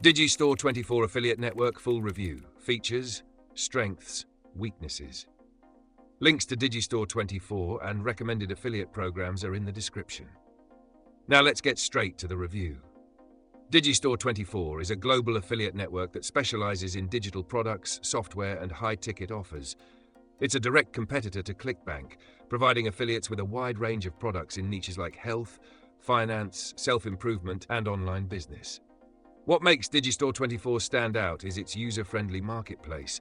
DigiStore24 Affiliate Network Full Review. Features, Strengths, Weaknesses. Links to DigiStore24 and recommended affiliate programs are in the description. Now let's get straight to the review. DigiStore24 is a global affiliate network that specializes in digital products, software, and high-ticket offers. It's a direct competitor to ClickBank, providing affiliates with a wide range of products in niches like health, finance, self-improvement, and online business. What makes DigiStore24 stand out is its user-friendly marketplace,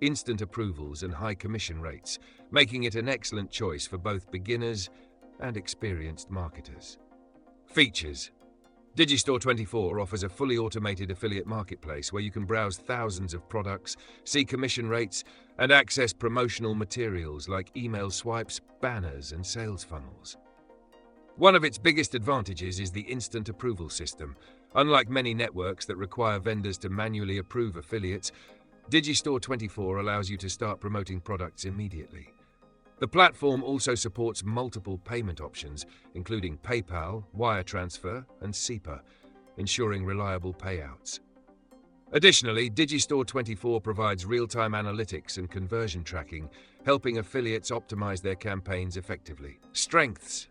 instant approvals, and high commission rates, making it an excellent choice for both beginners and experienced marketers. Features. DigiStore24 offers a fully automated affiliate marketplace where you can browse thousands of products, see commission rates, and access promotional materials like email swipes, banners, and sales funnels. One of its biggest advantages is the instant approval system. Unlike many networks that require vendors to manually approve affiliates, DigiStore24 allows you to start promoting products immediately. The platform also supports multiple payment options, including PayPal, wire transfer, and SEPA, ensuring reliable payouts. Additionally, DigiStore24 provides real-time analytics and conversion tracking, helping affiliates optimize their campaigns effectively. Strengths.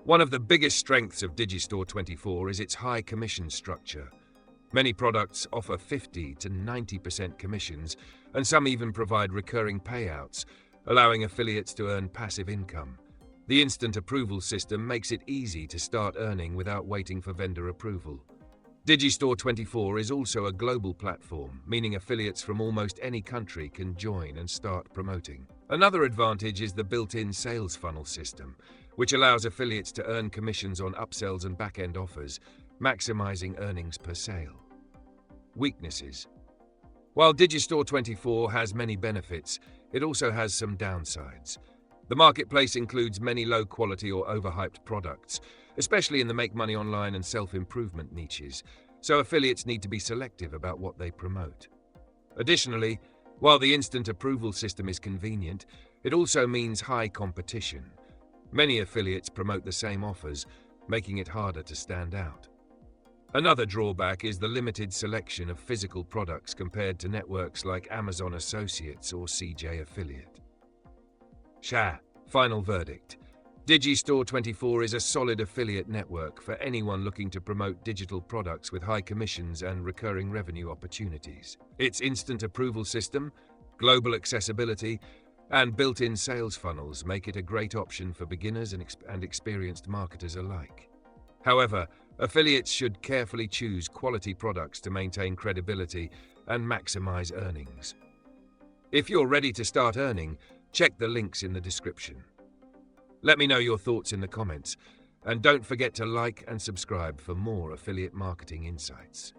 One of the biggest strengths of DigiStore24 is its high commission structure. Many products offer 50 to 90% commissions, and some even provide recurring payouts, allowing affiliates to earn passive income. The instant approval system makes it easy to start earning without waiting for vendor approval. DigiStore24 is also a global platform, meaning affiliates from almost any country can join and start promoting. Another advantage is the built-in sales funnel system, which allows affiliates to earn commissions on upsells and back-end offers, maximizing earnings per sale. Weaknesses. While DigiStore24 has many benefits, it also has some downsides. The marketplace includes many low-quality or overhyped products, especially in the make money online and self-improvement niches, so affiliates need to be selective about what they promote. Additionally, while the instant approval system is convenient, it also means high competition. Many affiliates promote the same offers, making it harder to stand out. Another drawback is the limited selection of physical products compared to networks like Amazon Associates or CJ Affiliate. Final verdict. DigiStore24 is a solid affiliate network for anyone looking to promote digital products with high commissions and recurring revenue opportunities. Its instant approval system, global accessibility, and built-in sales funnels make it a great option for beginners and experienced marketers alike. However, affiliates should carefully choose quality products to maintain credibility and maximize earnings. If you're ready to start earning, check the links in the description. Let me know your thoughts in the comments, and don't forget to like and subscribe for more affiliate marketing insights.